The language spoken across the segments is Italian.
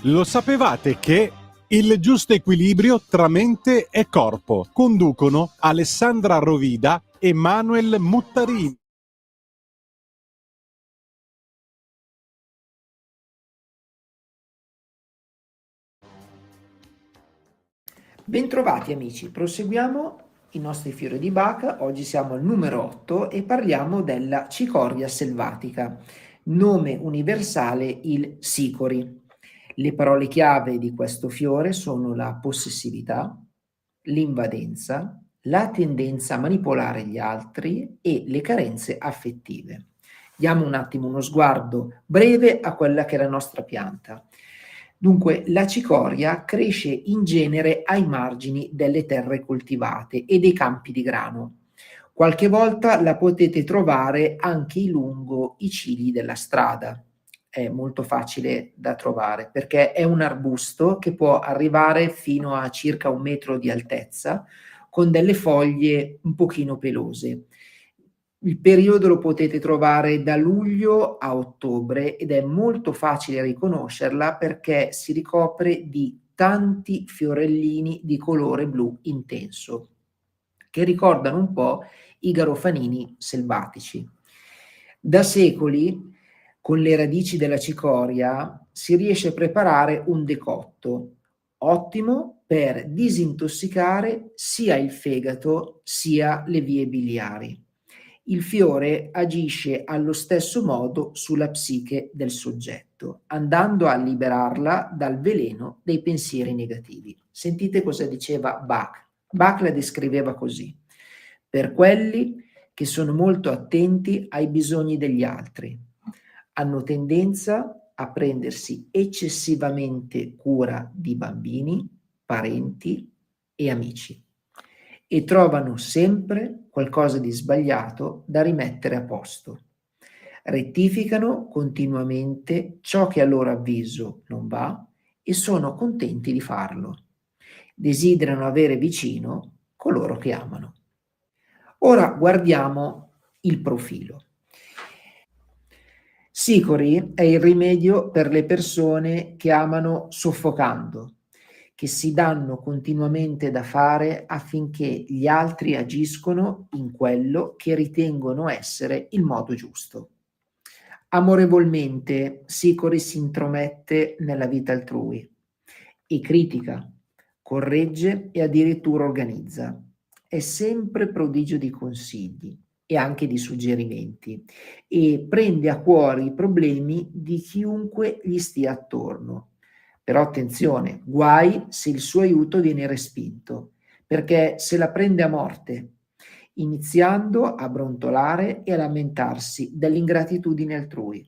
Lo sapevate che il giusto equilibrio tra mente e corpo conducono Alessandra Rovida e Manuel Muttarini. Bentrovati amici, proseguiamo i nostri fiori di Bach. Oggi siamo al numero 8 e parliamo della cicoria selvatica, nome universale il sicori. Le parole chiave di questo fiore sono la possessività, l'invadenza, la tendenza a manipolare gli altri e le carenze affettive. Diamo un attimo uno sguardo breve a quella che è la nostra pianta. Dunque, la cicoria cresce in genere ai margini delle terre coltivate e dei campi di grano. Qualche volta la potete trovare anche lungo i cili della strada. È molto facile da trovare perché è un arbusto che può arrivare fino a circa 1 metro di altezza, con delle foglie un pochino pelose. Il periodo lo potete trovare da luglio a ottobre ed è molto facile riconoscerla perché si ricopre di tanti fiorellini di colore blu intenso, che ricordano un po' i garofanini selvatici. Da secoli, con le radici della cicoria, si riesce a preparare un decotto, ottimo per disintossicare sia il fegato sia le vie biliari. Il fiore agisce allo stesso modo sulla psiche del soggetto, andando a liberarla dal veleno dei pensieri negativi. Sentite cosa diceva Bach. Bach la descriveva così: per quelli che sono molto attenti ai bisogni degli altri, hanno tendenza a prendersi eccessivamente cura di bambini, parenti e amici e trovano sempre qualcosa di sbagliato da rimettere a posto. Rettificano continuamente ciò che a loro avviso non va e sono contenti di farlo. Desiderano avere vicino coloro che amano. Ora guardiamo il profilo. Sicori è il rimedio per le persone che amano soffocando, che si danno continuamente da fare affinché gli altri agiscono in quello che ritengono essere il modo giusto. Amorevolmente Sicori si intromette nella vita altrui e critica, corregge e addirittura organizza. È sempre prodigio di consigli e anche di suggerimenti e prende a cuore i problemi di chiunque gli stia attorno. Però attenzione, guai se il suo aiuto viene respinto, perché se la prende a morte, iniziando a brontolare e a lamentarsi dell'ingratitudine altrui.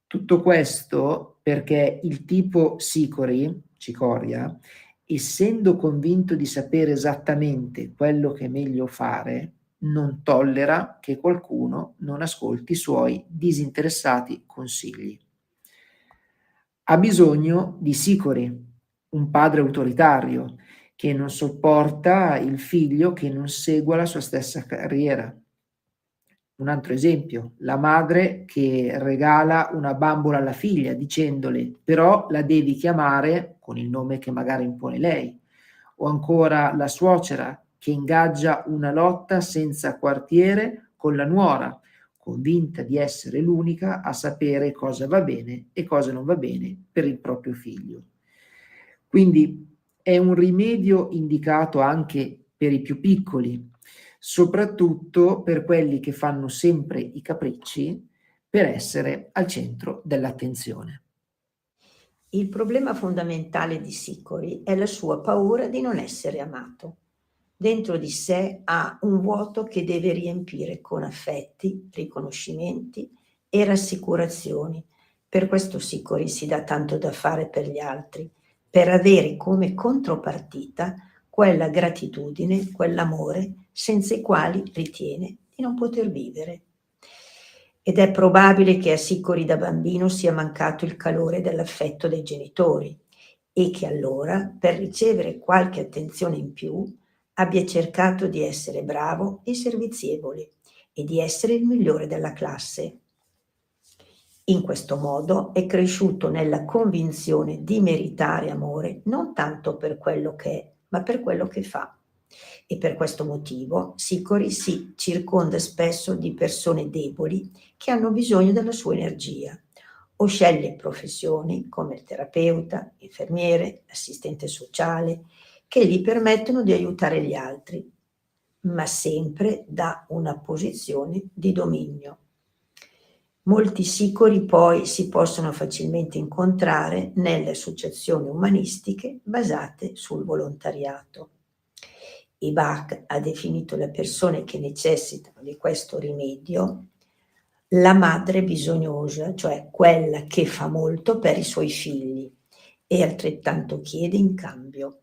Tutto questo perché il tipo Sicori, cicoria, essendo convinto di sapere esattamente quello che è meglio fare, non tollera che qualcuno non ascolti i suoi disinteressati consigli. Ha bisogno di Sicori, un padre autoritario, che non sopporta il figlio che non segua la sua stessa carriera. Un altro esempio, la madre che regala una bambola alla figlia dicendole però la devi chiamare con il nome che magari impone lei, o ancora la suocera che ingaggia una lotta senza quartiere con la nuora, convinta di essere l'unica a sapere cosa va bene e cosa non va bene per il proprio figlio. Quindi è un rimedio indicato anche per i più piccoli, soprattutto per quelli che fanno sempre i capricci per essere al centro dell'attenzione. Il problema fondamentale di Sicori è la sua paura di non essere amato. Dentro di sé ha un vuoto che deve riempire con affetti, riconoscimenti e rassicurazioni. Per questo Sicori si dà tanto da fare per gli altri, per avere come contropartita quella gratitudine, quell'amore senza i quali ritiene di non poter vivere. Ed è probabile che a Sicori da bambino sia mancato il calore dell'affetto dei genitori e che allora, per ricevere qualche attenzione in più, abbia cercato di essere bravo e servizievole e di essere il migliore della classe. In questo modo è cresciuto nella convinzione di meritare amore non tanto per quello che è, ma per quello che fa. E per questo motivo Sicori si circonda spesso di persone deboli che hanno bisogno della sua energia o sceglie professioni come il terapeuta, l'infermiere, l'assistente sociale, che gli permettono di aiutare gli altri, ma sempre da una posizione di dominio. Molti sicori poi si possono facilmente incontrare nelle associazioni umanistiche basate sul volontariato. E Bach ha definito le persone che necessitano di questo rimedio la madre bisognosa, cioè quella che fa molto per i suoi figli e altrettanto chiede in cambio.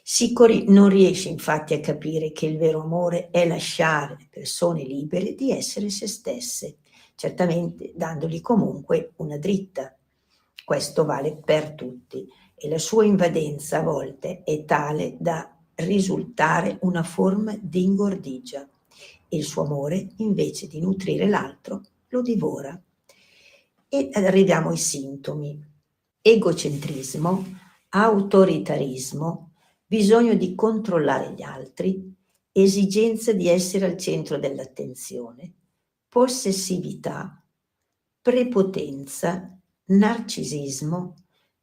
Sicori non riesce infatti a capire che il vero amore è lasciare le persone libere di essere se stesse, certamente dandogli comunque una dritta. Questo vale per tutti e la sua invadenza a volte è tale da risultare una forma di ingordigia e il suo amore, invece di nutrire l'altro, lo divora. E arriviamo ai sintomi. Egocentrismo, autoritarismo, bisogno di controllare gli altri, esigenza di essere al centro dell'attenzione, possessività, prepotenza, narcisismo,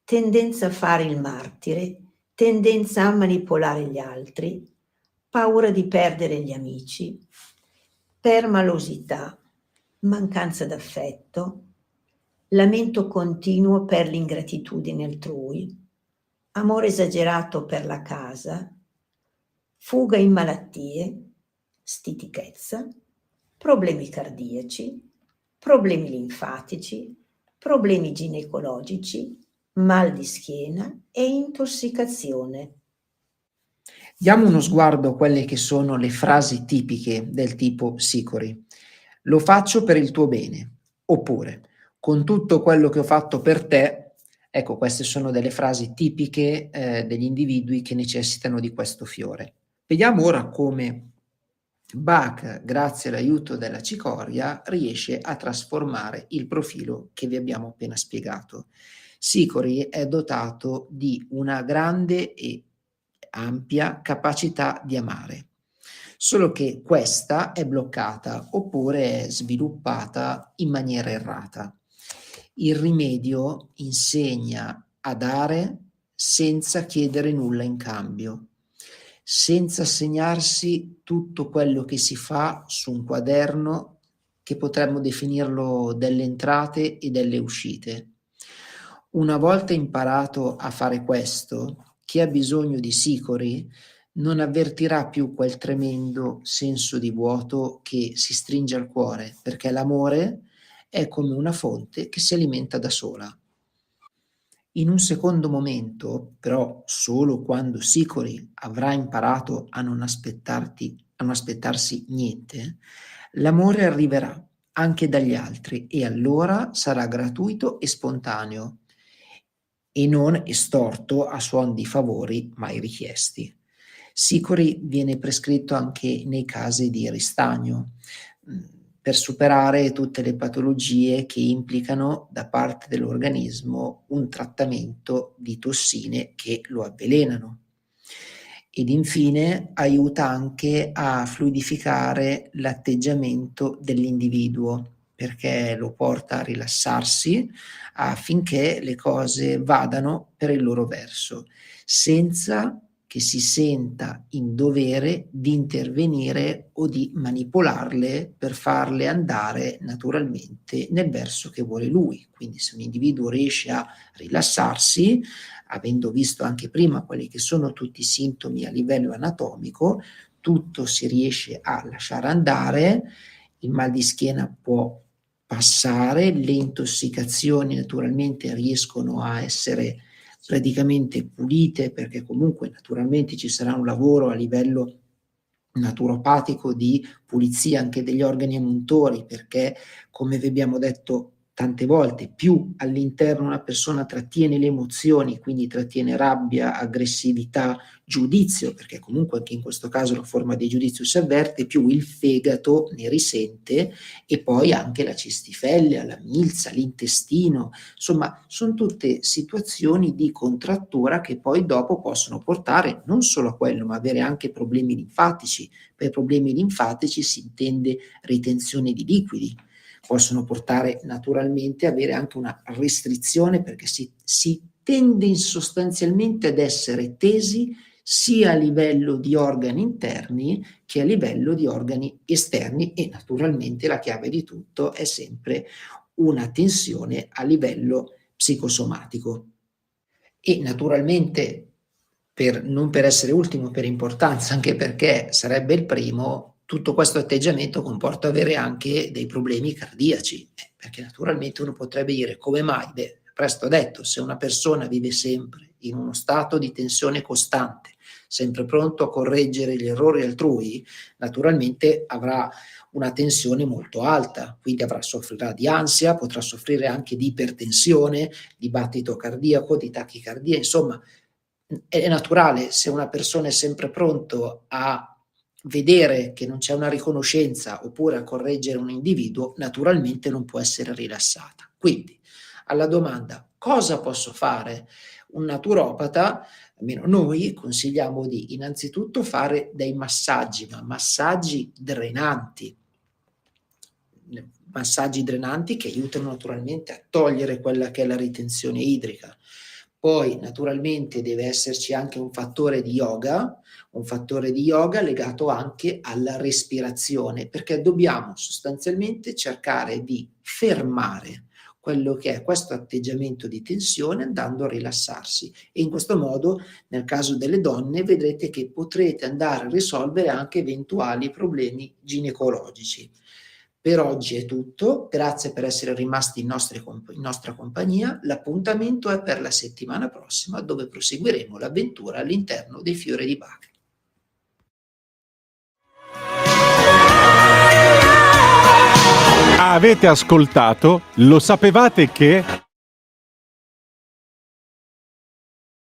tendenza a fare il martire, tendenza a manipolare gli altri, paura di perdere gli amici, permalosità, mancanza d'affetto, lamento continuo per l'ingratitudine altrui, amore esagerato per la casa, fuga in malattie, stitichezza, problemi cardiaci, problemi linfatici, problemi ginecologici, mal di schiena e intossicazione. Diamo uno sguardo a quelle che sono le frasi tipiche del tipo Sicori. Lo faccio per il tuo bene. Oppure, con tutto quello che ho fatto per te. Ecco, queste sono delle frasi tipiche degli individui che necessitano di questo fiore. Vediamo ora come Bach, grazie all'aiuto della cicoria, riesce a trasformare il profilo che vi abbiamo appena spiegato. Sicori è dotato di una grande e ampia capacità di amare, solo che questa è bloccata oppure è sviluppata in maniera errata. Il rimedio insegna a dare senza chiedere nulla in cambio, senza segnarsi tutto quello che si fa su un quaderno che potremmo definirlo delle entrate e delle uscite. Una volta imparato a fare questo, chi ha bisogno di Sicori non avvertirà più quel tremendo senso di vuoto che si stringe al cuore, perché l'amore è come una fonte che si alimenta da sola. In un secondo momento, però solo quando Sicori avrà imparato a non aspettarsi niente, l'amore arriverà anche dagli altri e allora sarà gratuito e spontaneo e non estorto a suon di favori mai richiesti. Sicori viene prescritto anche nei casi di ristagno, per superare tutte le patologie che implicano da parte dell'organismo un trattamento di tossine che lo avvelenano. Ed infine aiuta anche a fluidificare l'atteggiamento dell'individuo, perché lo porta a rilassarsi affinché le cose vadano per il loro verso, senza che si senta in dovere di intervenire o di manipolarle per farle andare naturalmente nel verso che vuole lui. Quindi se un individuo riesce a rilassarsi, avendo visto anche prima quelli che sono tutti i sintomi a livello anatomico, tutto si riesce a lasciare andare, il mal di schiena può passare, le intossicazioni naturalmente riescono a essere praticamente pulite, perché comunque naturalmente ci sarà un lavoro a livello naturopatico di pulizia anche degli organi emuntori, perché come vi abbiamo detto tante volte più all'interno una persona trattiene le emozioni, quindi trattiene rabbia, aggressività, giudizio, perché comunque anche in questo caso la forma di giudizio si avverte, più il fegato ne risente, e poi anche la cistifellea, la milza, l'intestino. Insomma, son tutte situazioni di contrattura che poi dopo possono portare non solo a quello, ma avere anche problemi linfatici. Per problemi linfatici si intende ritenzione di liquidi. Possono portare naturalmente avere anche una restrizione, perché si tende sostanzialmente ad essere tesi sia a livello di organi interni che a livello di organi esterni, e naturalmente la chiave di tutto è sempre una tensione a livello psicosomatico. E naturalmente, non per essere ultimo per importanza, anche perché sarebbe il primo, tutto questo atteggiamento comporta avere anche dei problemi cardiaci, perché naturalmente uno potrebbe dire: come mai? Beh, presto detto, se una persona vive sempre in uno stato di tensione costante, sempre pronto a correggere gli errori altrui, naturalmente avrà una tensione molto alta, quindi soffrirà di ansia, potrà soffrire anche di ipertensione, di battito cardiaco, di tachicardia. Insomma, è naturale, se una persona è sempre pronto a vedere che non c'è una riconoscenza oppure a correggere un individuo, naturalmente non può essere rilassata. Quindi, alla domanda: cosa posso fare? Un naturopata, almeno noi, consigliamo di innanzitutto fare dei massaggi, ma massaggi drenanti. Massaggi drenanti che aiutano naturalmente a togliere quella che è la ritenzione idrica. Poi naturalmente deve esserci anche un fattore di yoga legato anche alla respirazione, perché dobbiamo sostanzialmente cercare di fermare quello che è questo atteggiamento di tensione andando a rilassarsi, e in questo modo, nel caso delle donne, vedrete che potrete andare a risolvere anche eventuali problemi ginecologici. Per oggi è tutto, grazie per essere rimasti in nostra compagnia. L'appuntamento è per la settimana prossima, dove proseguiremo l'avventura all'interno dei Fiori di Baca. Avete ascoltato? Lo sapevate che...